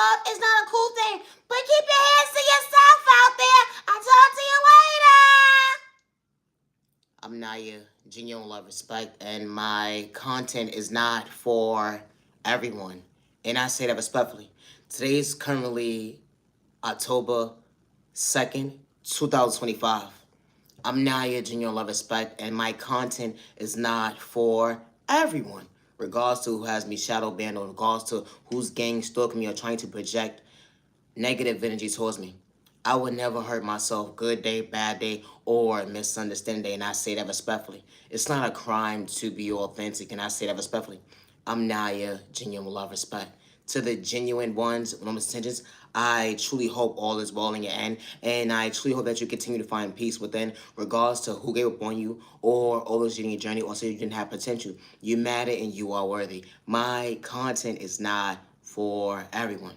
love is not a cool thing. But keep your hands to yourself out there. I'll talk to you later. I'm Naya, genuine love, respect, and my content is not for everyone. And I say that respectfully. Today is currently October 2nd, 2025. I'm Naya, genuine love, respect, and my content is not for everyone. Regards to who has me shadow banned, or regards to who's gang stalking me or trying to project negative energy towards me. I would never hurt myself, good day, bad day, or misunderstanding day, and I say that respectfully. It's not a crime to be authentic, and I say that respectfully. I'm Naya, genuine love, respect. To the genuine ones with no intentions, I truly hope all is well in your end, and I truly hope that you continue to find peace within, regards to who gave up on you, or always in your journey, or say you didn't have potential. You matter and you are worthy. My content is not for everyone.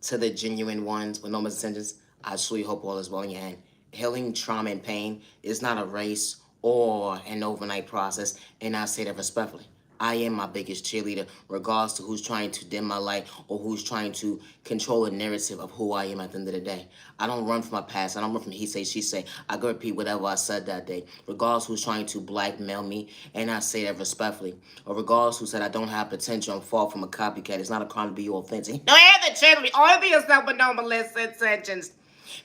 To the genuine ones with no misunderstandings, I truly hope all is well in your end. Healing trauma and pain is not a race or an overnight process, and I say that respectfully. I am my biggest cheerleader, regardless to who's trying to dim my light or who's trying to control the narrative of who I am at the end of the day. I don't run from my past. I don't run from he say, she say. I go repeat whatever I said that day, regardless who's trying to blackmail me, and I say that respectfully. Or regardless who said I don't have potential and fall from a copycat. It's not a crime to be authentic. No, I have the chance to only be yourself with no malicious intentions.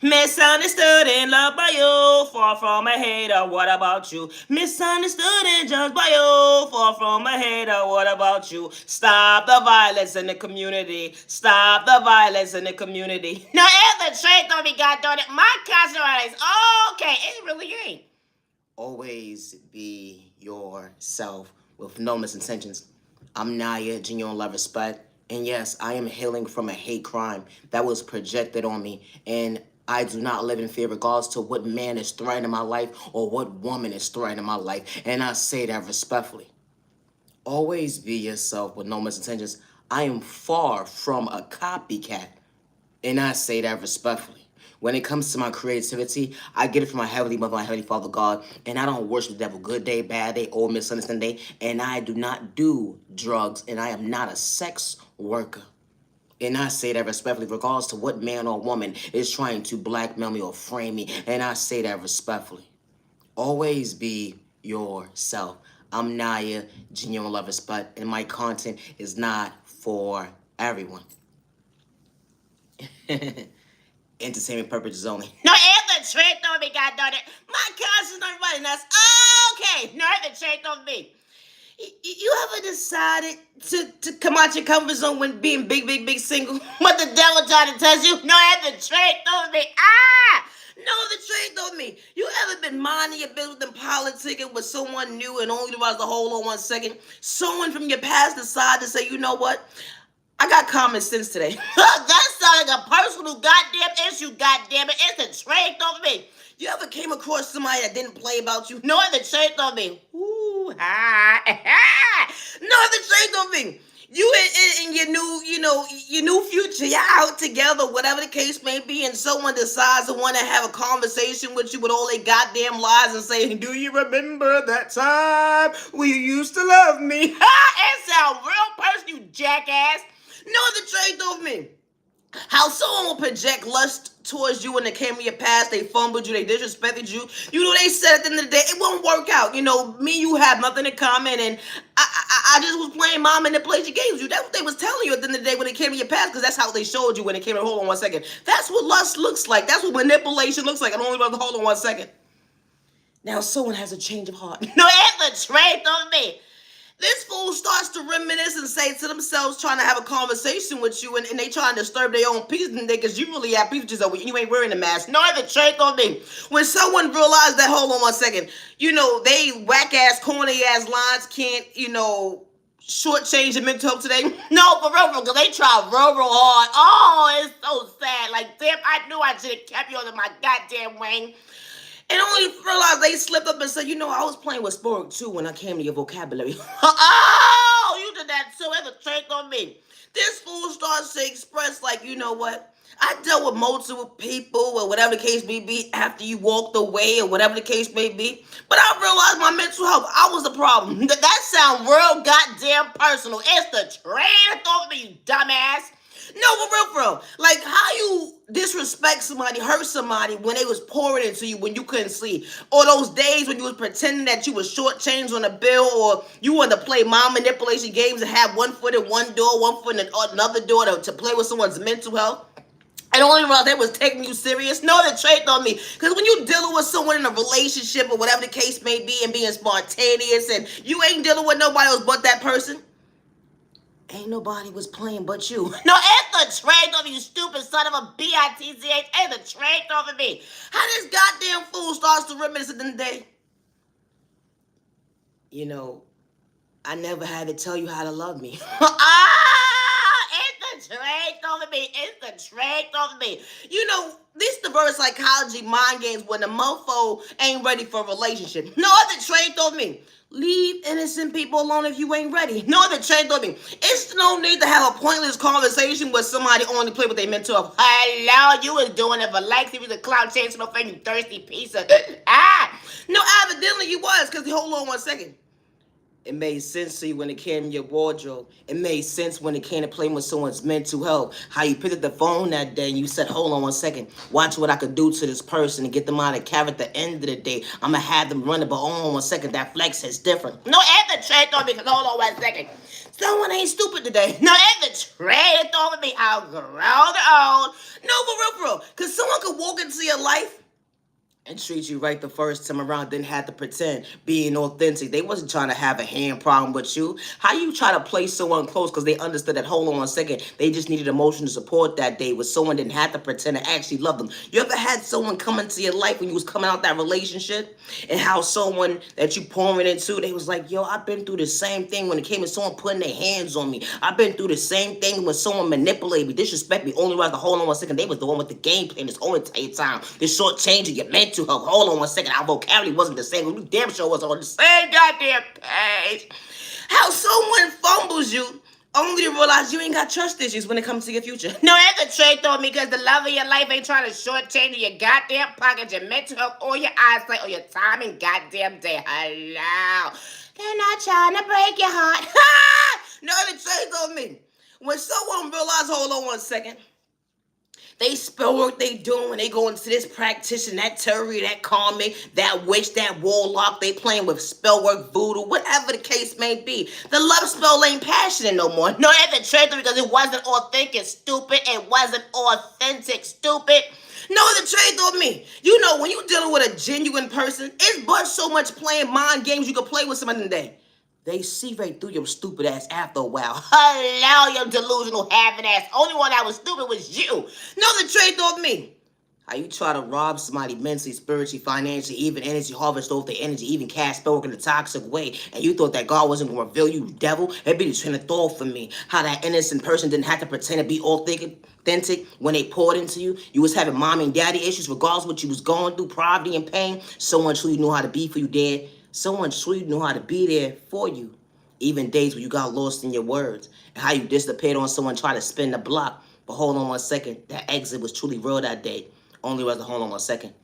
Misunderstood and loved by you, far from a hater, what about you? Misunderstood and judged by you, far from a hater, what about you? Stop the violence in the community, stop the violence in the community. No, it's the truth on me, God darn it. My conscience is okay, it really ain't. Always be yourself with no misintentions. I'm Naya, genuine love, respect. And yes, I am healing from a hate crime that was projected on me. And I do not live in fear regardless to what man is threatening my life or what woman is threatening my life. And I say that respectfully. Always be yourself with no misintentions. I am far from a copycat. And I say that respectfully. When it comes to my creativity, I get it from my Heavenly Mother, my Heavenly Father God, and I don't worship the devil good day, bad day, or misunderstanding day, and I do not do drugs, and I am not a sex worker. And I say that respectfully, regardless to what man or woman is trying to blackmail me or frame me, and I say that respectfully. Always be yourself. I'm Naya, genuine love, respect, and my content is not for everyone. Entertainment purposes only. No, it's the trick on me, God darn it. My conscience not running. That's okay. No, it's the trick on me. You ever decided to come out your comfort zone when being big single? What the devil trying to test you? No, it's the trick on me. No, the trick on me. You ever been minding your business and politicking with someone new and only realized the whole on 1 second? Someone from your past decided to say, you know what? I got common sense today. That sounds like a personal goddamn issue, goddamn it. It's the trait on me. You ever came across somebody that didn't play about you? No, it's the trait on me. Ooh, No, it's the trait on me. You in your new, your new future, you're out together, whatever the case may be, and someone decides to want to have a conversation with you with all their goddamn lies and say, do you remember that time when you used to love me? It sounds real personal, you jackass. No, the trait of me. How someone will project lust towards you when they came in your past, they fumbled you, they disrespected you. They said at the end of the day, it won't work out. Me and you have nothing in common, and I just was playing mom manipulation games with you. That's what they was telling you at the end of the day when they came in your past, because that's how they showed you when they came in. Hold on 1 second. That's what lust looks like. That's what manipulation looks like. I'm only about to hold on 1 second. Now someone has a change of heart. No, it's the trait of me. This fool starts to reminisce and say to themselves, trying to have a conversation with you, and they trying to disturb their own peace, because you really have peace with yourself. You ain't wearing a mask. No, the trick on me. When someone realized that, hold on 1 second, they whack-ass, corny-ass lines can't, shortchange the mental health today. No, for real, because they try real hard. Oh, it's so sad. Like, damn, I knew I should have kept you under my goddamn wing. And only realized they slipped up and said, I was playing with sport too when I came to your vocabulary. Oh, you did that too. That's a trick on me. This fool starts to express like, you know what? I dealt with multiple people or whatever the case may be after you walked away or whatever the case may be. But I realized my mental health, I was the problem. That sounds real goddamn personal. It's the train of thought of me, you dumbass. No, for real, bro. Like, how you disrespect somebody, hurt somebody when they was pouring into you when you couldn't sleep, or those days when you was pretending that you was shortchanged on a bill, or you wanted to play mind manipulation games and have one foot in one door, one foot in another door to play with someone's mental health. And only realized they was taking you serious. No, the trait on me. Because when you dealing with someone in a relationship or whatever the case may be and being spontaneous and you ain't dealing with nobody else but that person, ain't nobody was playing but you. No, it's the trait of you stupid son of a bitch. Ain't the trait of me. How this goddamn fool starts to reminisce in the day. You know, I never had to tell you how to love me. It's the trait over me. It's the trait over me. You know, this the reverse psychology mind games when the mofo ain't ready for a relationship. No other trait over me. Leave innocent people alone if you ain't ready. No other trait over me. It's no need to have a pointless conversation with somebody only play with their mental health. Hello, you was doing it for likes. If you was a cloud chasing no thing, you thirsty piece of No, evidently you was, because hold on one second. It made sense to you when it came in your wardrobe. It made sense when it came to playing with someone's mental health. How you picked up the phone that day and you said, hold on one second. Watch what I could do to this person and get them out of character. At the end of the day, I'm going to have them run it, but hold on one second. That flex is different. No, add the trade on me, because hold on one second. Someone ain't stupid today. No, add the trade on me. I'll grow old. No, for real. Because someone could walk into your life and treat you right the first time around, didn't have to pretend, being authentic. They wasn't trying to have a hand problem with you. How you try to play someone close because they understood that, hold on one second, they just needed emotional support that day, where someone didn't have to pretend to actually love them. You ever had someone come into your life when you was coming out that relationship, and how someone that you pouring into, they was like, yo, I've been through the same thing when it came to someone putting their hands on me. I've been through the same thing when someone manipulated me, disrespect me, only realized, hold on one second, they was the one with the game plan this whole entire time. This short change of your mental health. Hold on one second, our vocabulary wasn't the same. We damn sure was on the same goddamn page. How someone fumbles you only to realize you ain't got trust issues when it comes to your future. No, that's a trait on me, because the love of your life ain't trying to shortchange your goddamn pocket, your mental health, or your eyesight, or your time and goddamn day. Hello. They're not trying to break your heart. No, that's a trait on me. When someone realizes, hold on one second, they spell work they doing when they go into this practitioner, that tarot, that karmic, that witch, that warlock. They playing with spell work, voodoo, whatever the case may be. The love spell ain't passionate no more. No, that's the traitor, because it wasn't authentic, stupid. It wasn't authentic, stupid. No, the trade on me. You know, when you dealing with a genuine person, it's but so much playing mind games you can play with somebody today. They see right through your stupid ass after a while. Hello, you delusional having ass. Only one that was stupid was you. No, the trade of me. How you try to rob somebody mentally, spiritually, financially, even energy, harvest off their energy, even cast spell in a toxic way, and you thought that God wasn't going to reveal you, devil? It'd be the train of thought for me. How that innocent person didn't have to pretend to be authentic when they poured into you. You was having mommy and daddy issues, regardless of what you was going through, poverty and pain. Someone truly knew how to be for you, Dad. Someone truly knew how to be there for you. Even days when you got lost in your words, and how you disappeared on someone trying to spin the block. But hold on one second, that exit was truly real that day. Only rather, hold on one second,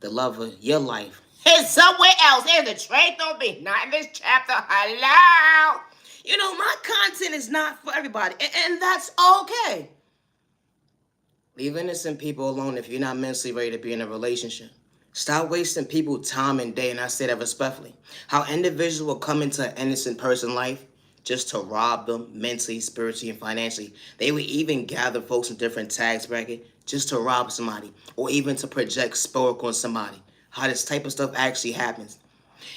the love of your life is somewhere else. Here's the truth on me, not in this chapter. Hello. You know, my content is not for everybody, and that's okay. Leave innocent people alone if you're not mentally ready to be in a relationship. Stop wasting people's time and day, and I say that respectfully. How individuals will come into an innocent person's life just to rob them mentally, spiritually, and financially. They would even gather folks from different tax brackets just to rob somebody, or even to project spell on somebody. How this type of stuff actually happens.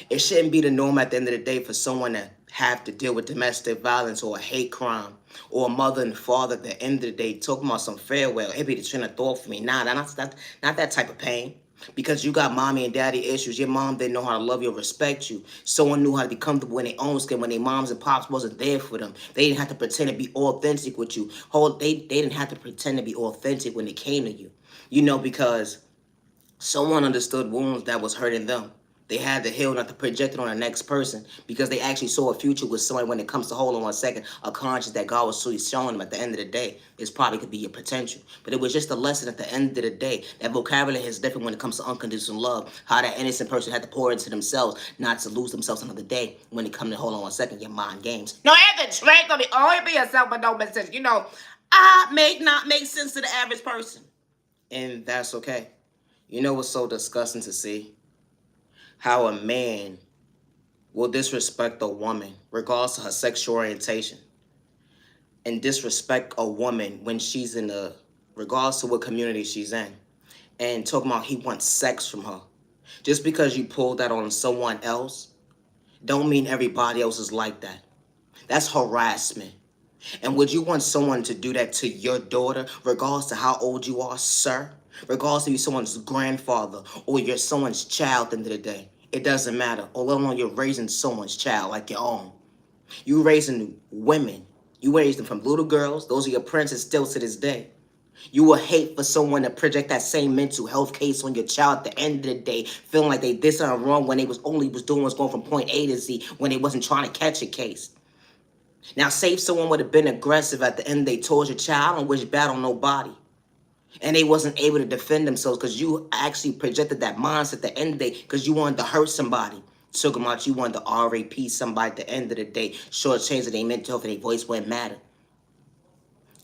It shouldn't be the norm at the end of the day for someone to have to deal with domestic violence or a hate crime, or a mother and father at the end of the day talking about some farewell. It'd be the train of thought for me. Nah, not that type of pain. Because you got mommy and daddy issues. Your mom didn't know how to love you or respect you. Someone knew how to be comfortable in their own skin when their moms and pops wasn't there for them. They didn't have to pretend to be authentic with you. They didn't have to pretend to be authentic when they came to you. You know, because someone understood wounds that was hurting them. They had to heal, not to project it on the next person, because they actually saw a future with someone when it comes to, hold on one second, a conscience that God was truly showing them at the end of the day. This probably could be your potential. But it was just a lesson at the end of the day. That vocabulary is different when it comes to unconditional love. How that innocent person had to pour into themselves, not to lose themselves another day when it comes to, hold on one second, your mind games. No, Anthony, straight on me. Always be yourself, but no message. You know, I may not make sense to the average person. And that's okay. You know what's so disgusting to see? How a man will disrespect a woman, regardless of her sexual orientation, and disrespect a woman when she's in a, regardless of what community she's in, and talking about he wants sex from her. Just because you pulled that on someone else, don't mean everybody else is like that. That's harassment. And would you want someone to do that to your daughter, regardless of how old you are, sir? Regardless if you're someone's grandfather or you're someone's child at the end of the day. It doesn't matter. All along you're raising someone's child like your own. You raising women. You raised them from little girls. Those are your princes still to this day. You will hate for someone to project that same mental health case on your child at the end of the day, feeling like they did something wrong when they was doing was going from point A to Z when they wasn't trying to catch a case. Now, say if someone would have been aggressive at the end, they told your child, I don't wish bad on nobody. And they wasn't able to defend themselves because you actually projected that mindset at the end of the day because you wanted to hurt somebody. Talking about you wanted to RAP somebody at the end of the day, shortchange that they mental health and their voice wouldn't matter.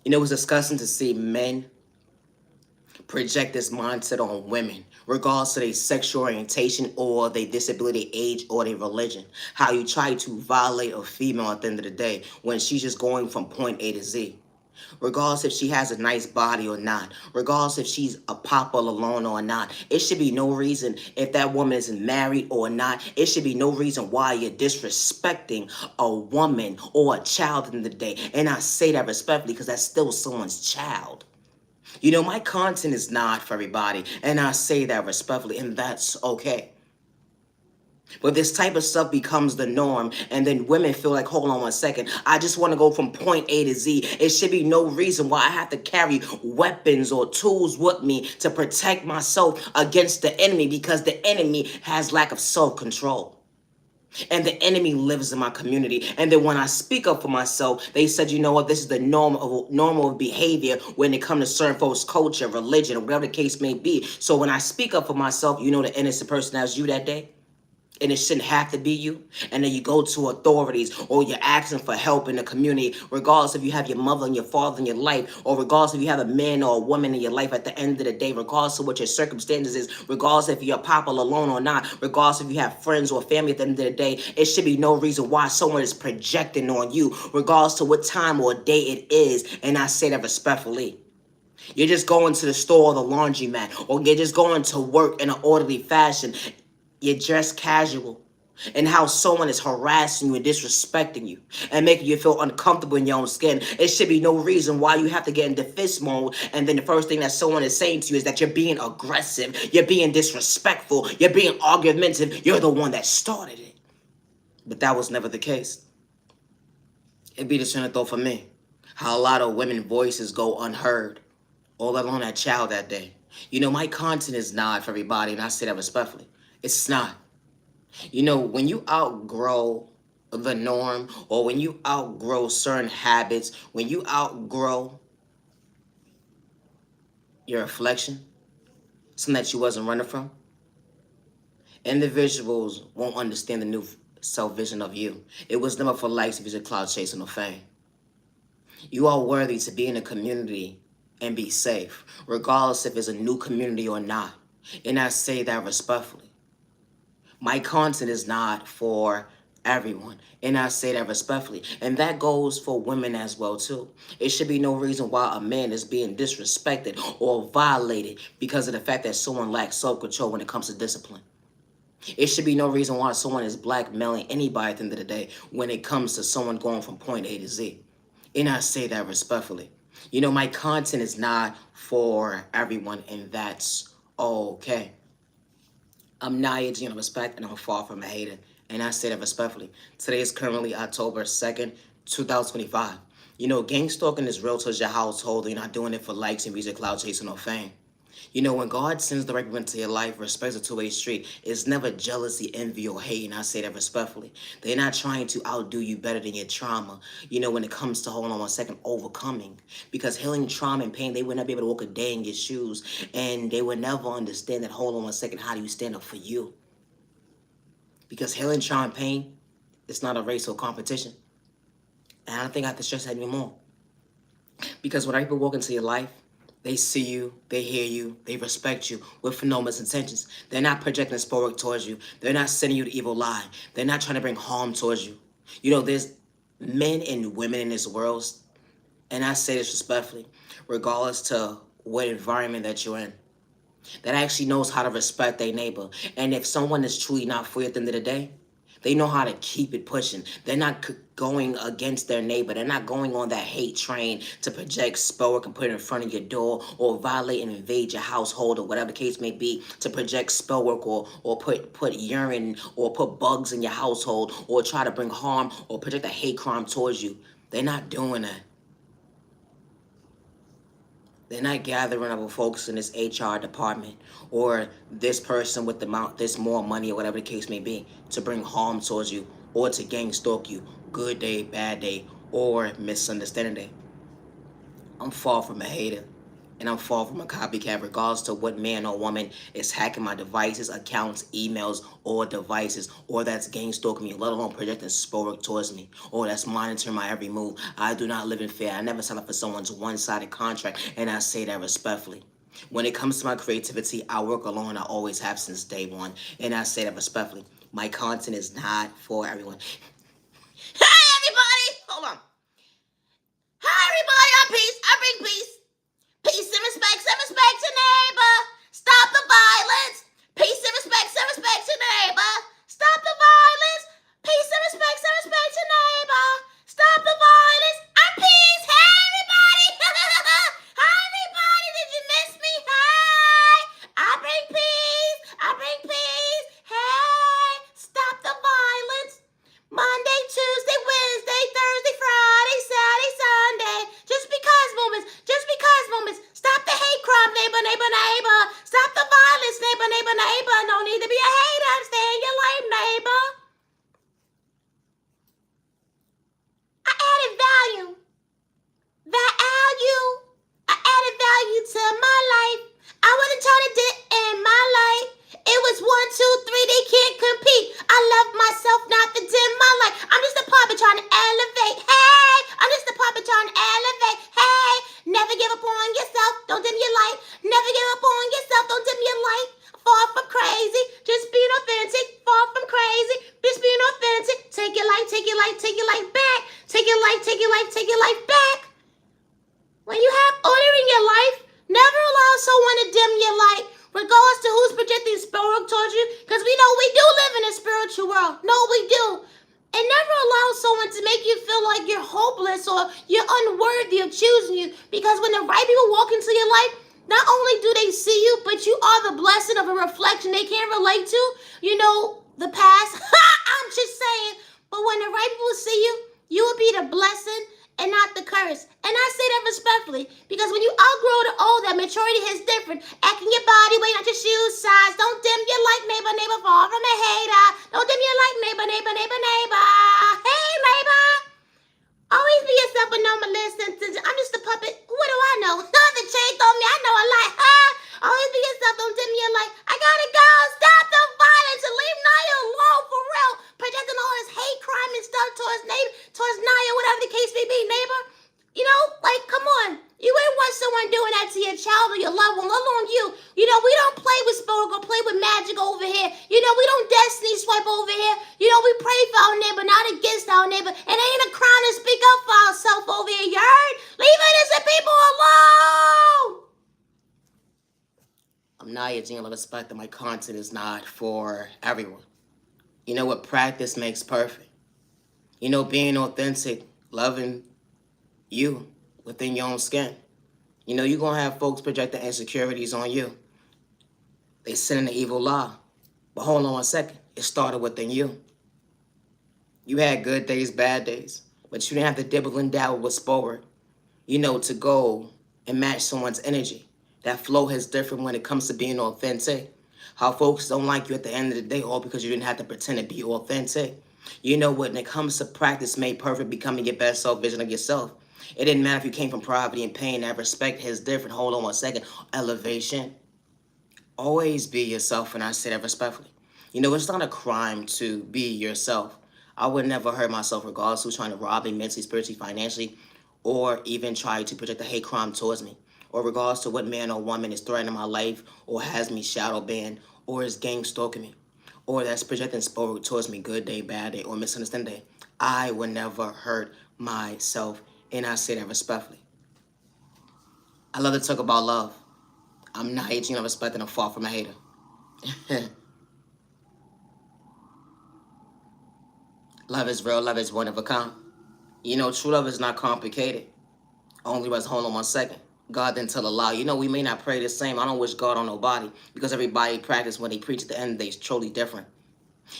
You know, it was disgusting to see men project this mindset on women, regardless of their sexual orientation or their disability, age, or their religion. How you try to violate a female at the end of the day when she's just going from point A to Z. Regardless if she has a nice body or not, regardless if she's a papa alone or not, it should be no reason if that woman isn't married or not. It should be no reason why you're disrespecting a woman or a child in the day. And I say that respectfully because that's still someone's child. You know, my content is not for everybody, and I say that respectfully, and that's okay. But this type of stuff becomes the norm, and then women feel like, hold on 1 second, I just want to go from point A to Z. It should be no reason why I have to carry weapons or tools with me to protect myself against the enemy because the enemy has lack of self-control. And the enemy lives in my community. And then when I speak up for myself, they said, you know what, this is the normal behavior when it comes to certain folks' culture, religion, or whatever the case may be. So when I speak up for myself, you know the innocent person as you that day. And it shouldn't have to be you. And then you go to authorities or you're asking for help in the community, regardless if you have your mother and your father in your life, or regardless if you have a man or a woman in your life at the end of the day, regardless of what your circumstances is, regardless if you're popular alone or not, regardless if you have friends or family at the end of the day, it should be no reason why someone is projecting on you, regardless to what time or day it is. And I say that respectfully. You're just going to the store or the laundromat, or you're just going to work in an orderly fashion. You're dressed casual, and how someone is harassing you and disrespecting you and making you feel uncomfortable in your own skin. It should be no reason why you have to get in defense mode, and then the first thing that someone is saying to you is that you're being aggressive, you're being disrespectful, you're being argumentative, you're the one that started it. But that was never the case. It'd be the train of thought for me. How a lot of women's voices go unheard, all alone that child that day. You know, my content is not for everybody, and I say that respectfully. It's not. You know, when you outgrow the norm, or when you outgrow certain habits, when you outgrow your reflection, something that you wasn't running from, individuals won't understand the new self-vision of you. It was never for likes if you're cloud chasing or fame. You are worthy to be in a community and be safe, regardless if it's a new community or not. And I say that respectfully. My content is not for everyone, and I say that respectfully. And that goes for women as well too. It should be no reason why a man is being disrespected or violated because of the fact that someone lacks self-control when it comes to discipline. It should be no reason why someone is blackmailing anybody at the end of the day when it comes to someone going from point A to Z. And I say that respectfully. You know, my content is not for everyone, and that's okay. I'm not aging on respect, and I'm far from a hater. And I say that respectfully. Today is currently October 2nd, 2025. You know, gang stalking is real towards your household. You're not doing it for likes and music, cloud chasing, or fame. You know, when God sends the right people into your life, respect's a two-way street. It's never jealousy, envy, or hate, and I say that respectfully. They're not trying to outdo you better than your trauma, you know, when it comes to, hold on 1 second, overcoming. Because healing trauma and pain, they would not be able to walk a day in your shoes, and they would never understand that, hold on 1 second, how do you stand up for you? Because healing trauma and pain, it's not a race or competition. And I don't think I have to stress that anymore. Because when people walk into your life, they see you, they hear you, they respect you with no misintentions. They're not projecting sport towards you. They're not sending you the evil lie. They're not trying to bring harm towards you. You know, there's men and women in this world, and I say this respectfully, regardless to what environment that you're in, that actually knows how to respect their neighbor. And if someone is truly not for you at the end of the day, they know how to keep it pushing. They're not going against their neighbor. They're not going on that hate train to project spell work and put it in front of your door, or violate and invade your household, or whatever the case may be, to project spell work, or put urine or put bugs in your household, or try to bring harm or project a hate crime towards you. They're not doing that. They're not gathering up with folks in this HR department or this person with this more money or whatever the case may be to bring harm towards you or to gang stalk you. Good day, bad day, or misunderstanding day. I'm far from a hater. And I'm far from a copycat regardless to what man or woman is hacking my devices, accounts, emails, or devices, or that's gang stalking me, let alone projecting sport towards me, or that's monitoring my every move. I do not live in fear. I never sign up for someone's one-sided contract, and I say that respectfully. When it comes to my creativity, I work alone. I always have since day one, and I say that respectfully. My content is not for everyone. Hey, everybody! Hold on. Hi, everybody. I'm Peace. I bring peace. Peace and respect to neighbor. Stop the violence. Peace and respect to neighbor. Stop the violence. Peace and respect to neighbor. Stop the violence. I'm Peace. Hey, everybody. Hi, everybody. Did you miss me? Hi. I bring peace. I bring peace. Hey, stop the violence. Monday, Tuesday, Wednesday, Thursday, Friday, Saturday, Sunday. Just because moments. Stop the hate crime, neighbor. Stop the violence, neighbor. No need to be a hater. Stay in your lane, neighbor. I added value. I added value to my life. I wasn't trying to dip in my life. It was 1, 2, 3, they can't compete. I love myself, not to dim my light. I'm just a puppet trying to elevate. Hey, I'm just a puppet trying to elevate. Hey, never give up on yourself. Don't dim your light. Never give up on yourself. Don't dim your light. Far from crazy. Just being authentic. Far from crazy. Just being authentic. Take your life back. Take your life back. When you have order in your life, never allow someone to dim your light, regardless to who's projecting spirit towards you, because we know we do live in a spiritual world. No, we do. And never allow someone to make you feel like you're hopeless or you're unworthy of choosing you, because when the right people walk into your life, not only do they see you, but you are the blessing of a reflection they can't relate to. You know, the past. I'm just saying. But when the right people see you, you will be the blessing and not the curse. And I say that respectfully, because when you outgrow the old, that maturity is different. Acting your body weight, not your shoe size. Don't dim your light, neighbor, far from a hater. Don't dim your light, neighbor. Hey, neighbor. Always be yourself with no malicious. I'm just a puppet. What do I know? The chain told me I know a lot. Always be yourself. Don't dim your light. I gotta go. Stop the violence and leave Naya alone, for real. Projecting all this hate crime and stuff towards Naya, whatever the case may be, neighbor. You know, like, come on. You ain't want someone doing that to your child or your loved one, let alone you. You know, we don't play with spell or play with magic over here. You know, we don't destiny swipe over here. You know, we pray for our neighbor, not against our neighbor. And ain't a crime to speak up for ourselves over here, you heard? Leave innocent people alone. I'm not using a respect that my content is not for everyone. You know what? Practice makes perfect. You know, being authentic, loving you within your own skin. You know, you're going to have folks project their insecurities on you. They sending the evil lie. But hold on 1 second. It started within you. You had good days, bad days. But you didn't have to dibble and dabble with sport. You know, to go and match someone's energy. That flow is different when it comes to being authentic. How folks don't like you at the end of the day, all because you didn't have to pretend to be authentic. You know what? When it comes to practice made perfect, becoming your best self vision of yourself. It didn't matter if you came from poverty and pain. That respect is different. Hold on 1 second. Elevation. Always be yourself, and I say that respectfully. You know, it's not a crime to be yourself. I would never hurt myself regardless who's trying to rob me mentally, spiritually, financially, or even try to project a hate crime towards me, or regards to what man or woman is threatening my life, or has me shadow banned, or is gang stalking me, or that's projecting sport towards me, good day, bad day, or misunderstanding day, I will never hurt myself, and I say that respectfully. I love to talk about love. I'm not hating, I'm respecting, I'm far from a hater. Love is real, love is one of a kind. You know, true love is not complicated. Only was, hold on 1 second. God didn't tell a lie. You know, we may not pray the same. I don't wish God on nobody because everybody practice when they preach at the end of the day is truly different.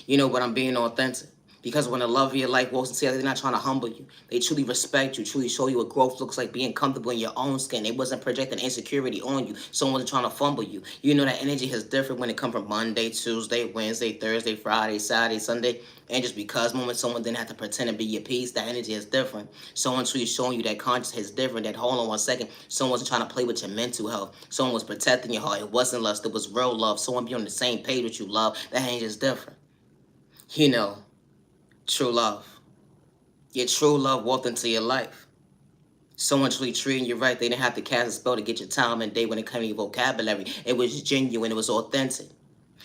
You know, but I'm being authentic. Because when the love of your life walks into they're not trying to humble you. They truly respect you, truly show you what growth looks like, being comfortable in your own skin. They wasn't projecting insecurity on you. Someone wasn't trying to fumble you. You know that energy is different when it comes from Monday, Tuesday, Wednesday, Thursday, Friday, Saturday, Sunday. And just because moment someone didn't have to pretend to be your peace, that energy is different. Someone truly showing you that consciousness is different, that hold on 1 second, someone wasn't trying to play with your mental health. Someone was protecting your heart. It wasn't lust, it was real love. Someone be on the same page with you, love. That energy is different. You know, true love. Your true love walked into your life. Someone truly treating you right. They didn't have to cast a spell to get your time and day when it came to your vocabulary. It was genuine. It was authentic.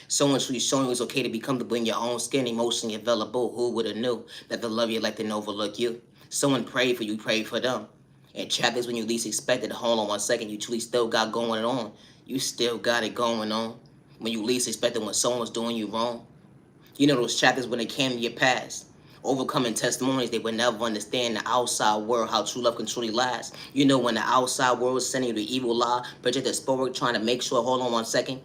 Someone truly showing you it's okay to be comfortable in your own skin, emotionally available. Who would have knew that the love you like didn't overlook you? Someone prayed for you, prayed for them. And chapters when you least expected. Hold on 1 second. You truly still got going on. You still got it going on. When you least expected when someone was doing you wrong. You know those chapters when it came to your past. Overcoming testimonies they would never understand the outside world, how true love can truly last. You know when the outside world is sending you the evil lie, project the sport trying to make sure, hold on 1 second,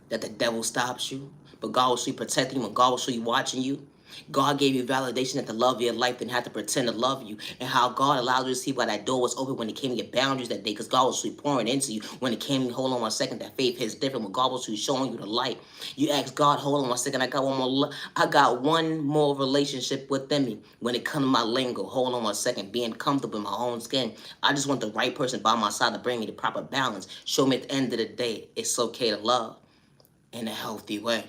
that the devil stops you. But God will show you protecting you and God will show you watching you. God gave you validation that the love of your life didn't have to pretend to love you. And how God allowed you to see why that door was open when it came to your boundaries that day. Because God was really pouring into you. When it came to, hold on 1 second, that faith is different. When God was really showing you the light. You ask God, hold on 1 second, I got one more relationship within me. When it comes to my lingo, hold on 1 second, being comfortable in my own skin. I just want the right person by my side to bring me the proper balance. Show me at the end of the day, it's okay to love in a healthy way.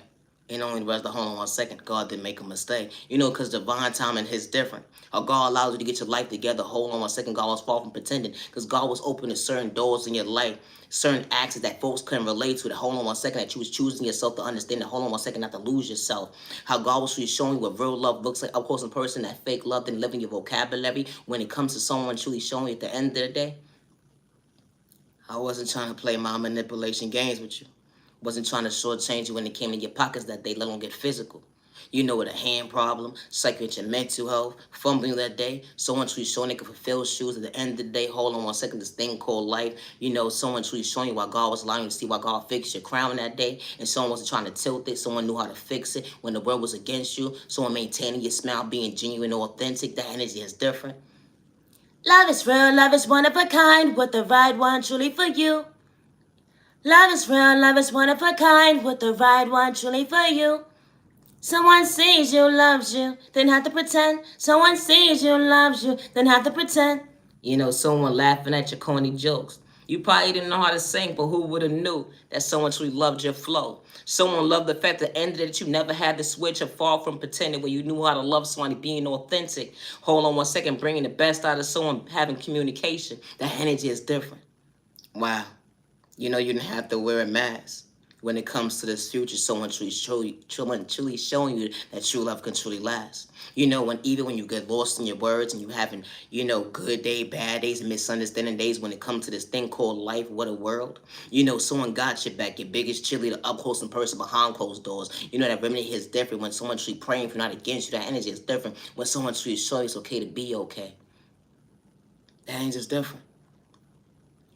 And only the rest of hold on 1 second, God didn't make a mistake. You know, because divine timing is different. How God allows you to get your life together. Hold on 1 second, God was far from pretending. Because God was opening certain doors in your life, certain actions that folks couldn't relate to. That hold on 1 second, that you was choosing yourself to understand. That hold on 1 second, not to lose yourself. How God was really showing you what real love looks like up close in person. That fake love didn't live in your vocabulary. When it comes to someone truly showing you at the end of the day, I wasn't trying to play my manipulation games with you. Wasn't trying to shortchange you when it came in your pockets that day, let alone get physical. You know, with a hand problem, psychic your mental health, fumbling that day, someone truly showing they can fulfill shoes at the end of the day, hold on 1 second, this thing called life. You know, someone truly showing you why God was allowing you to see why God fixed your crown that day, and someone wasn't trying to tilt it, someone knew how to fix it when the world was against you, someone maintaining your smile, being genuine and authentic, that energy is different. Love is real, love is one of a kind, with the right one truly for you. Love is real, love is one of a kind, with the right one truly for you. Someone sees you, loves you, then have to pretend. Someone sees you, loves you, then have to pretend. You know, someone laughing at your corny jokes. You probably didn't know how to sing, but who would have knew that someone truly loved your flow? Someone loved the fact that ended that you never had to switch or fall from pretending when you knew how to love somebody, being authentic. Hold on 1 second, bringing the best out of someone, having communication. That energy is different. Wow. You know, you didn't have to wear a mask. When it comes to this future, someone truly showing you that true love can truly last. You know, even when you get lost in your words and you having, you know, good day, bad days, and misunderstanding days when it comes to this thing called life, what a world. You know, someone got your back, your biggest cheerleader up close in person behind closed doors. You know, that remedy is different when someone truly praying for not against you. That energy is different when someone truly showing you it's okay to be okay. That energy is different.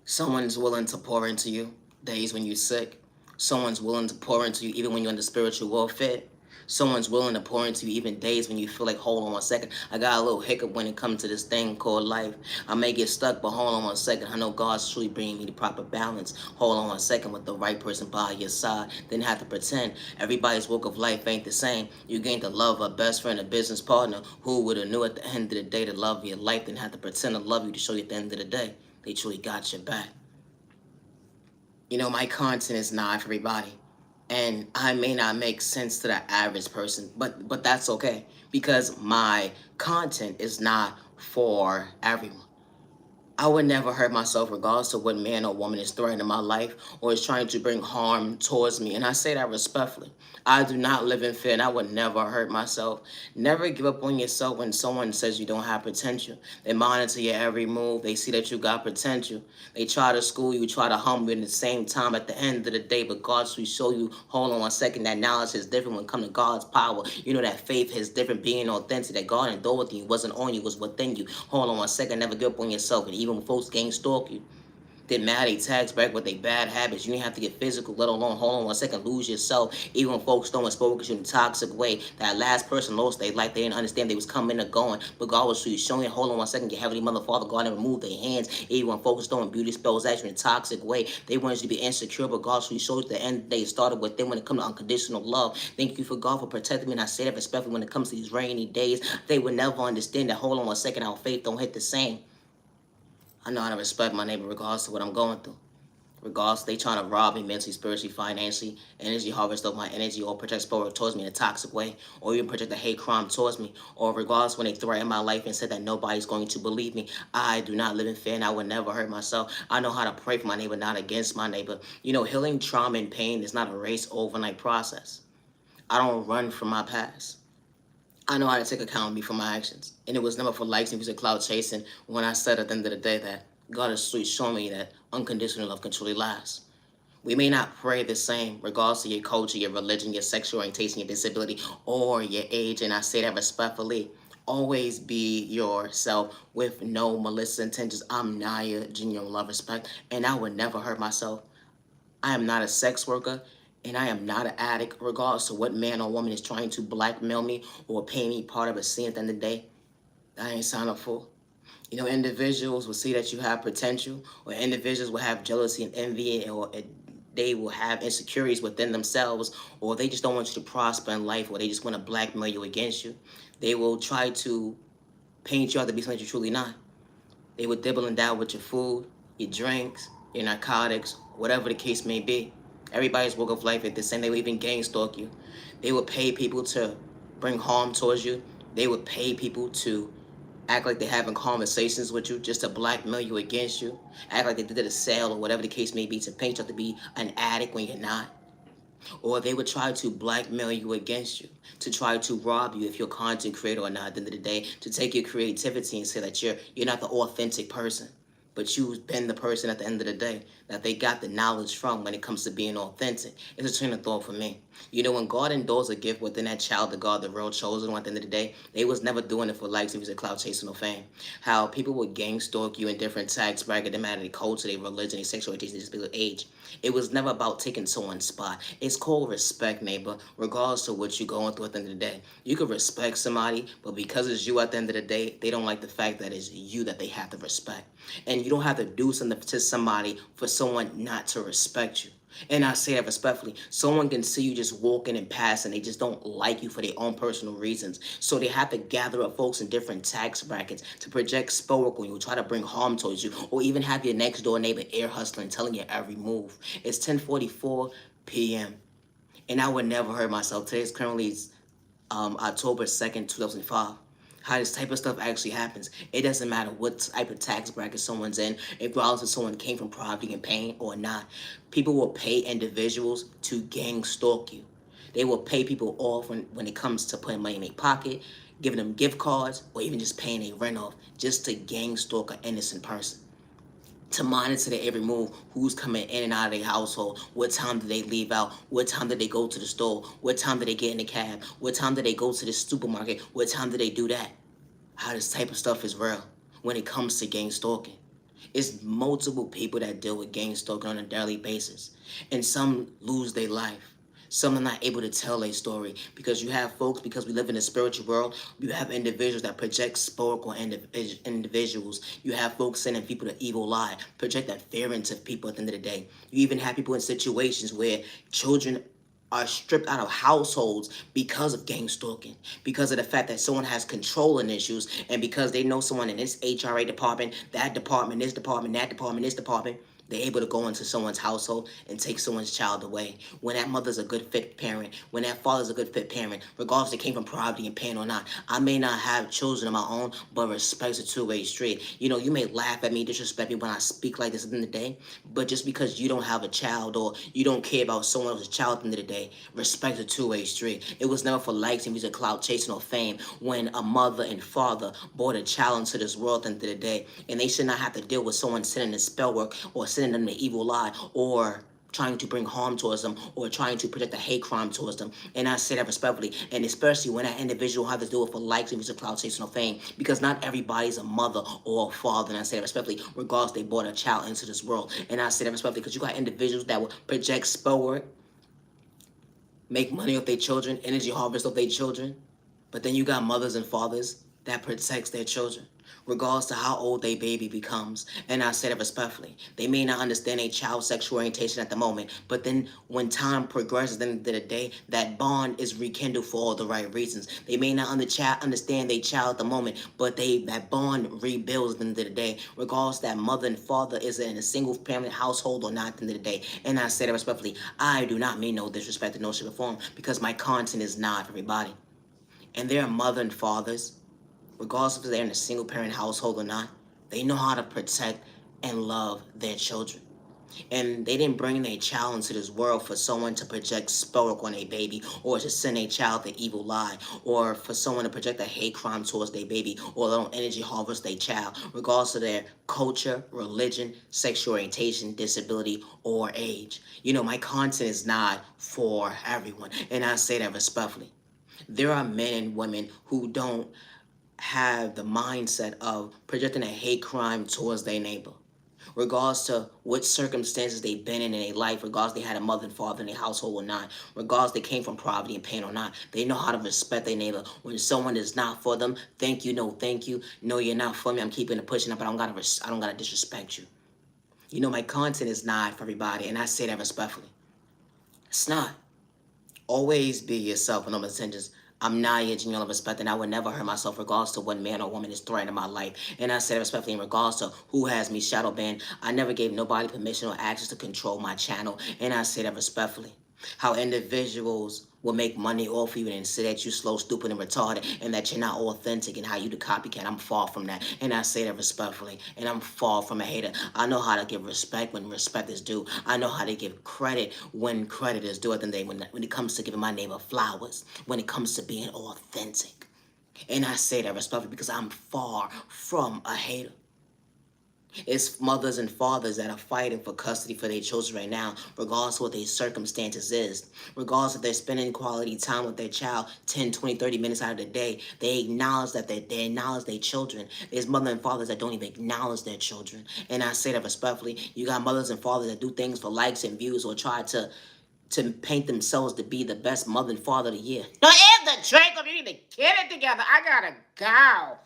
Someone's willing to pour into you days when you're sick. Someone's willing to pour into you even when you're under spiritual warfare. Someone's willing to pour into you even days when you feel like, hold on 1 second, I got a little hiccup when it comes to this thing called life. I may get stuck, but hold on 1 second. I know God's truly bringing me the proper balance. Hold on 1 second with the right person by your side. Then have to pretend everybody's walk of life ain't the same. You gain the love of a best friend, a business partner. Who would have knew at the end of the day the love of your life, then have to pretend to love you to show you at the end of the day they truly got your back. You know, my content is not for everybody. And I may not make sense to the average person, but that's okay. Because my content is not for everyone. I would never hurt myself regardless of what man or woman is threatening my life or is trying to bring harm towards me. And I say that respectfully. I do not live in fear and I would never hurt myself. Never give up on yourself when someone says you don't have potential. They monitor your every move. They see that you got potential. They try to school you, try to humble you at the same time. At the end of the day, but God will show you, hold on one second, that knowledge is different when it comes to God's power. You know that faith is different, being authentic, that God endured with you, wasn't on you, was within you. Hold on one second, never give up on yourself. And even when folks gang stalk you, didn't matter, they tags back with their bad habits. You didn't have to get physical, let alone, hold on one second, lose yourself. Even when folks don't spoke to you in a toxic way, that last person lost their life, they didn't understand they was coming or going. But God was showing you, hold on one second, your heavenly mother, Father, God, and remove their hands. Even when folks throwing beauty spells at you in a toxic way, they wanted you to be insecure, but God showed you at the end of the day, started with them when it comes to unconditional love. Thank you for God for protecting me, and I say that especially when it comes to these rainy days. They would never understand that, hold on one second, our faith don't hit the same. I know how to respect my neighbor regardless of what I'm going through. Regardless, they trying to rob me mentally, spiritually, financially, energy harvest of my energy, or project sport towards me in a toxic way, or even project a hate crime towards me, or regardless when they threaten my life and said that nobody's going to believe me. I do not live in fear and I would never hurt myself. I know how to pray for my neighbor, not against my neighbor. You know, healing trauma and pain is not a race overnight process. I don't run from my past. I know how to take accountability for my actions. And it was never for likes and views of cloud chasing when I said at the end of the day that God has showing me that unconditional love can truly last. We may not pray the same, regardless of your culture, your religion, your sexual orientation, your disability, or your age, and I say that respectfully. Always be yourself with no malicious intentions. I'm Naya, genuine love, respect, and I would never hurt myself. I am not a sex worker, and I am not an addict, regardless of what man or woman is trying to blackmail me or pay me part of a scene at the end of the day. I ain't signed up for. You know, individuals will see that you have potential, or individuals will have jealousy and envy, or they will have insecurities within themselves, or they just don't want you to prosper in life, or they just want to blackmail you against you. They will try to paint you out to be something you're truly not. They would dibble and dabble with your food, your drinks, your narcotics, whatever the case may be. Everybody's walk of life is the same. They would even gang stalk you. They would pay people to bring harm towards you. They would pay people to act like they're having conversations with you just to blackmail you against you. Act like they did a sale or whatever the case may be to paint you out to be an addict when you're not. Or they would try to blackmail you against you, to try to rob you if you're a content creator or not at the end of the day, to take your creativity and say that you're not the authentic person. But you've been the person at the end of the day that they got the knowledge from when it comes to being authentic. It's a train of thought for me. You know, when God endorses a gift within that child of God, the real chosen one, at the end of the day, they was never doing it for likes, if it was a cloud chasing or fame. How people would gang stalk you in different tax brackets, no matter their culture, their religion, their sexual orientation, their disability, age. It was never about taking someone's spot. It's called respect, neighbor, regardless of what you're going through at the end of the day. You can respect somebody, but because it's you at the end of the day, they don't like the fact that it's you that they have to respect. And you don't have to do something to somebody for someone not to respect you. And I say that respectfully. Someone can see you just walking and passing. They just don't like you for their own personal reasons. So they have to gather up folks in different tax brackets to project sport on you, try to bring harm towards you, or even have your next door neighbor ear hustling, telling you every move. It's 10:44 p.m. And I would never hurt myself. Today is currently October 2nd, 2005. How this type of stuff actually happens. It doesn't matter what type of tax bracket someone's in, regardless if someone came from poverty and pain or not. People will pay individuals to gang stalk you. They will pay people off when it comes to putting money in their pocket, giving them gift cards, or even just paying a rent off just to gang stalk an innocent person, to monitor their every move, who's coming in and out of their household, what time do they leave out, what time do they go to the store, what time do they get in the cab, what time do they go to the supermarket, what time do they do that. How this type of stuff is real when it comes to gang stalking. It's multiple people that deal with gang stalking on a daily basis, and some lose their life. Some are not able to tell a story because you have folks, because we live in a spiritual world, you have individuals that project sport on individuals. You have folks sending people to evil lie, project that fear into people at the end of the day. You even have people in situations where children are stripped out of households because of gang stalking, because of the fact that someone has controlling issues, and because they know someone in this HRA department, that department, this department, that department, this department. They're able to go into someone's household and take someone's child away. When that mother's a good fit parent, when that father's a good fit parent, regardless if they came from poverty and pain or not. I may not have children of my own, but respect's a two-way street. You may laugh at me, disrespect me when I speak like this at the end of the day, but just because you don't have a child or you don't care about someone else's child at the end of the day, respect's a two-way street. It was never for likes and music, clout chasing or fame. When a mother and father brought a child into this world at the end of the day, and they should not have to deal with someone sending a spell work or sending them an evil lie or trying to bring harm towards them or trying to project a hate crime towards them. And I say that respectfully, and especially when that individual has to do it for likes and music, clout chasing or fame, because not everybody's a mother or a father. And I say that respectfully, regardless they brought a child into this world. And I say that respectfully because you got individuals that will project spell work, make money off their children, energy harvest off their children, but then you got mothers and fathers that protects their children, regardless to how old their baby becomes. And I say that respectfully. They may not understand a child's sexual orientation at the moment, but then when time progresses, at the end of the day, that bond is rekindled for all the right reasons. They may not understand their child at the moment, but that bond rebuilds at the end of the day, regardless that mother and father is in a single family household or not at the end of the day. And I say that respectfully. I do not mean no disrespect to no shape or form, because my content is not for everybody. And there are mother and fathers, regardless if they're in a single parent household or not, they know how to protect and love their children. And they didn't bring their child into this world for someone to project spell work on a baby, or to send a child the evil lie, or for someone to project a hate crime towards their baby, or their own energy harvest their child, regardless of their culture, religion, sexual orientation, disability, or age. My content is not for everyone, and I say that respectfully. There are men and women who don't have the mindset of projecting a hate crime towards their neighbor, regardless to what circumstances they've been in their life, regardless they had a mother and father in their household or not, regardless they came from poverty and pain or not. They know how to respect their neighbor. When someone is not for them, thank you, no thank you. No, you're not for me. I'm keeping it pushing up, but I don't gotta disrespect you. My content is not for everybody, and I say that respectfully. It's not. Always be yourself in all intentions. I'm not your genuine respect, and I would never hurt myself regardless to what man or woman is threatening my life. And I said respectfully in regards to who has me shadow banned. I never gave nobody permission or access to control my channel. And I say that respectfully. How individuals will make money off you and say that you slow, stupid, and retarded, and that you're not authentic, and how you the copycat. I'm far from that, and I say that respectfully, and I'm far from a hater. I know how to give respect when respect is due. I know how to give credit when credit is due. At the end of the day, when it comes to giving my neighbor flowers, when it comes to being authentic. And I say that respectfully because I'm far from a hater. It's mothers and fathers that are fighting for custody for their children right now, regardless of what their circumstances is. Regardless if they're spending quality time with their child 10, 20, 30 minutes out of the day, they acknowledge that they acknowledge their children. There's mothers and fathers that don't even acknowledge their children. And I say that respectfully. You got mothers and fathers that do things for likes and views or try to paint themselves to be the best mother and father of the year. No, it's the Draco. You need to get it together. I gotta go.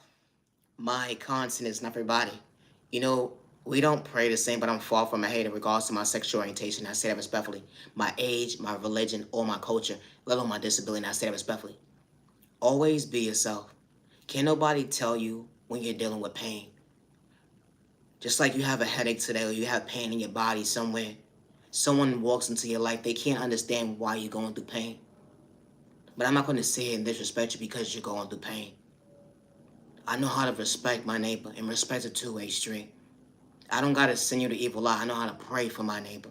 My content is not for everybody. We don't pray the same, but I'm far from a hater in regards to my sexual orientation. I say that respectfully. My age, my religion, or my culture, let alone my disability, and I say that respectfully. Always be yourself. Can't nobody tell you when you're dealing with pain. Just like you have a headache today or you have pain in your body somewhere, someone walks into your life, they can't understand why you're going through pain. But I'm not going to sit here and disrespect you because you're going through pain. I know how to respect my neighbor, and respect a two-way street. I don't gotta send you the evil eye. I know how to pray for my neighbor.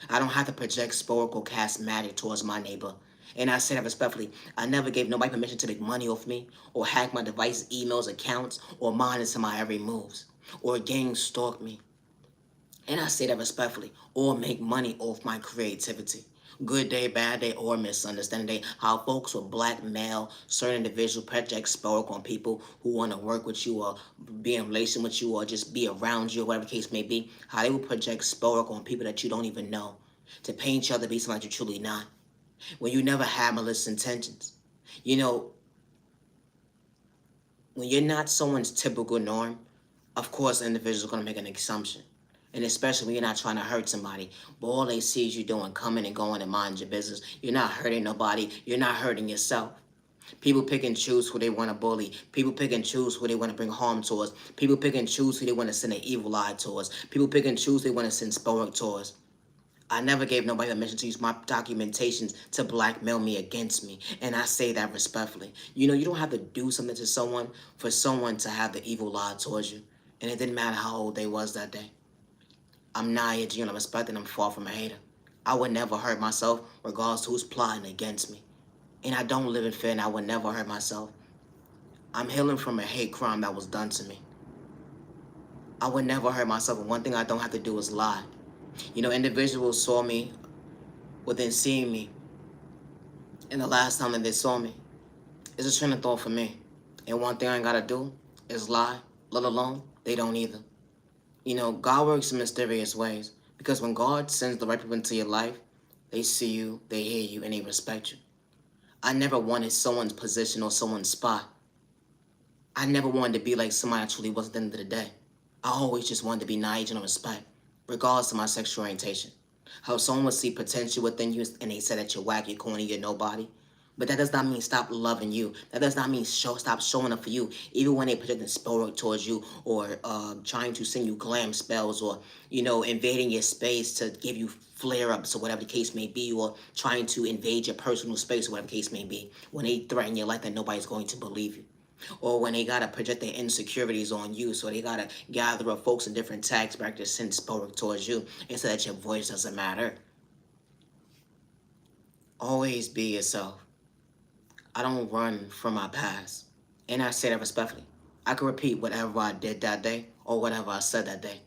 I don't have to project spiritual or cast magic towards my neighbor. And I say that respectfully. I never gave nobody permission to make money off me, or hack my devices, emails, accounts, or monitor my every moves, or gang stalk me. And I say that respectfully, or make money off my creativity. Good day, bad day, or misunderstanding day. How folks will blackmail certain individuals, project spell on people who want to work with you or be in relation with you or just be around you or whatever the case may be. How they will project spell on people that you don't even know to paint you out to be something that you're truly not. When you never had malicious intentions. When you're not someone's typical norm, of course, individuals are going to make an assumption. And especially when you're not trying to hurt somebody. But all they see is you doing, coming and going and mind your business. You're not hurting nobody. You're not hurting yourself. People pick and choose who they want to bully. People pick and choose who they want to bring harm towards. People pick and choose who they want to send an evil eye towards. People pick and choose who they want to send spoiler towards. I never gave nobody permission to use my documentations to blackmail me against me. And I say that respectfully. You know, you don't have to do something to someone for someone to have the evil lie towards you. And it didn't matter how old they was that day. I'm not a G and I'm respecting, I'm far from a hater. I would never hurt myself regardless to who's plotting against me. And I don't live in fear and I would never hurt myself. I'm healing from a hate crime that was done to me. I would never hurt myself, and one thing I don't have to do is lie. You know, individuals saw me within seeing me, and the last time that they saw me, it's a train of thought for me. And one thing I ain't gotta do is lie, let alone they don't either. You know, God works in mysterious ways, because when God sends the right people into your life, they see you, they hear you, and they respect you. I never wanted someone's position or someone's spot. I never wanted to be like somebody I truly was at the end of the day. I always just wanted to be naive and respect, regardless of my sexual orientation. How someone would see potential within you and they said that you're whack, you're corny, you're nobody. But that does not mean stop loving you. That does not mean stop showing up for you. Even when they projecting spell towards you or trying to send you glam spells or, you know, invading your space to give you flare-ups or whatever the case may be, or trying to invade your personal space or whatever the case may be. When they threaten your life that nobody's going to believe you. Or when they gotta project their insecurities on you, so they gotta gather up folks in different tags back to send spell towards you and so that your voice doesn't matter. Always be yourself. I don't run from my past. And I say that respectfully. I can repeat whatever I did that day or whatever I said that day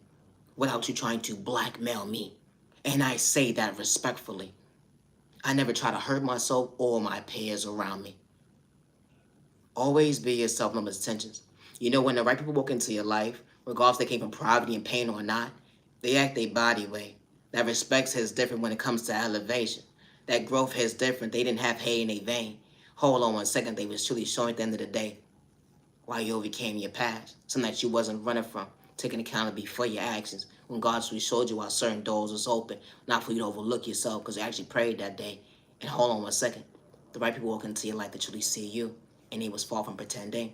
without you trying to blackmail me. And I say that respectfully. I never try to hurt myself or my peers around me. Always be yourself, no intentions. You know, when the right people walk into your life, regardless if they came from poverty and pain or not, they act their body way. That respect is different when it comes to elevation. That growth is different. They didn't have hay in their vein. Hold on one second. They was truly showing at the end of the day why you overcame your past. Something that you wasn't running from. Taking accountability for your actions. When God truly showed you why certain doors was open. Not for you to overlook yourself because you actually prayed that day. And hold on one second. The right people walk into your life that truly see you. And he was far from pretending.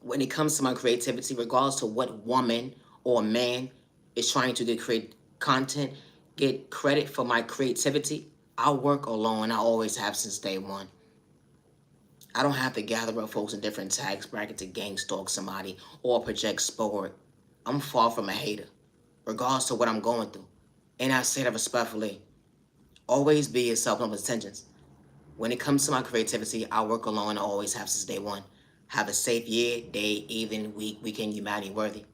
When it comes to my creativity, regardless to what woman or man is trying to create content, get credit for my creativity, I work alone. I always have since day one. I don't have to gather up folks in different tax brackets to gang stalk somebody or project sport. I'm far from a hater, regardless to what I'm going through. And I say that respectfully. Always be yourself, no intentions. When it comes to my creativity, I work alone. I always have since day one. Have a safe year, day, evening, week, weekend, humanity worthy.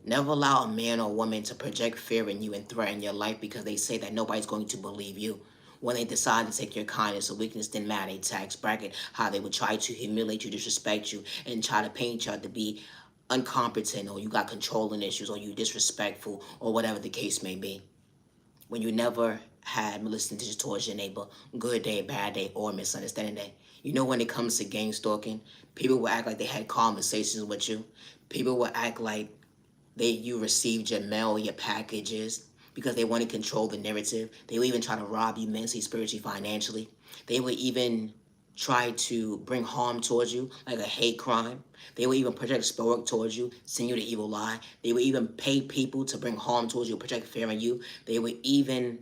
Never allow a man or woman to project fear in you and threaten your life because they say that nobody's going to believe you. When they decide to take your kindness or weakness, didn't matter, they tax bracket, how they would try to humiliate you, disrespect you, and try to paint you out to be incompetent or you got controlling issues or you disrespectful or whatever the case may be. When you never had malicious intentions towards your neighbor, good day, bad day, or misunderstanding day. You know, when it comes to gang stalking, people will act like they had conversations with you. People will act like you received your mail, your packages, because they want to control the narrative. They will even try to rob you mentally, spiritually, financially. They will even try to bring harm towards you, like a hate crime. They will even project spell towards you, send you the evil lie. They will even pay people to bring harm towards you, project fear in you. They will even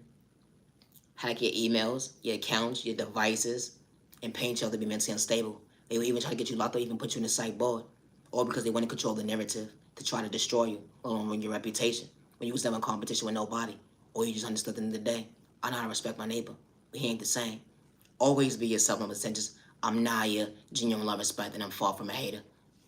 hack your emails, your accounts, your devices, and paint you to be mentally unstable. They will even try to get you locked up, even put you in a psych board. All because they want to control the narrative to try to destroy you or ruin your reputation. When you was never in competition with nobody, or you just understood at the end of the day, I know how to respect my neighbor, but he ain't the same. Always be yourself, no intentions. I'm Naya, genuine love, respect, and I'm far from a hater.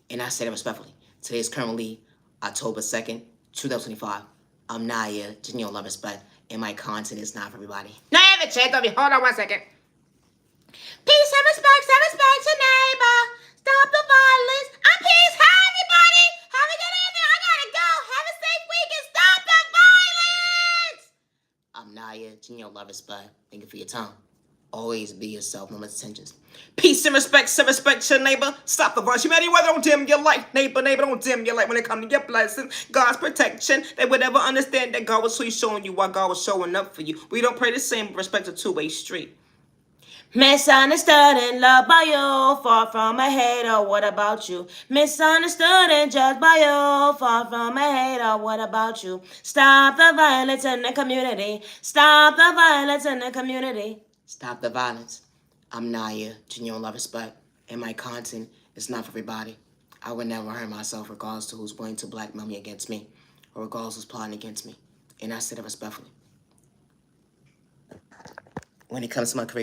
And I say that respectfully. Today is currently October 2nd, 2025. I'm Naya, genuine love, respect, and my content is not for everybody. Now I have a check on me. Hold on one second. Peace and respect to neighbor. Stop the violence. I'm peace. Hi, everybody. Have a good evening. I gotta go. Have a safe weekend. Stop the violence. I'm Naya, genuine love, respect. Thank you for your time. Always be yourself, no intentions. Peace and respect to your neighbor. Stop the violence. Humanity, whether don't dim your light. Neighbor, don't dim your light when it comes to your blessings. God's protection. They would never understand that God was showing you while God was showing up for you. We don't pray the same, respect a two-way street. Misunderstood and loved by you, far from a hater, what about you? Misunderstood and judged by you, far from a hater, what about you? Stop the violence in the community. Stop the violence in the community. Stop the violence. I'm Naya, genuine love, respect, and my content is not for everybody. I would never hurt myself regardless to who's willing to blackmail me against me, or regardless who's plotting against me. And I say that respectfully. When it comes to my career,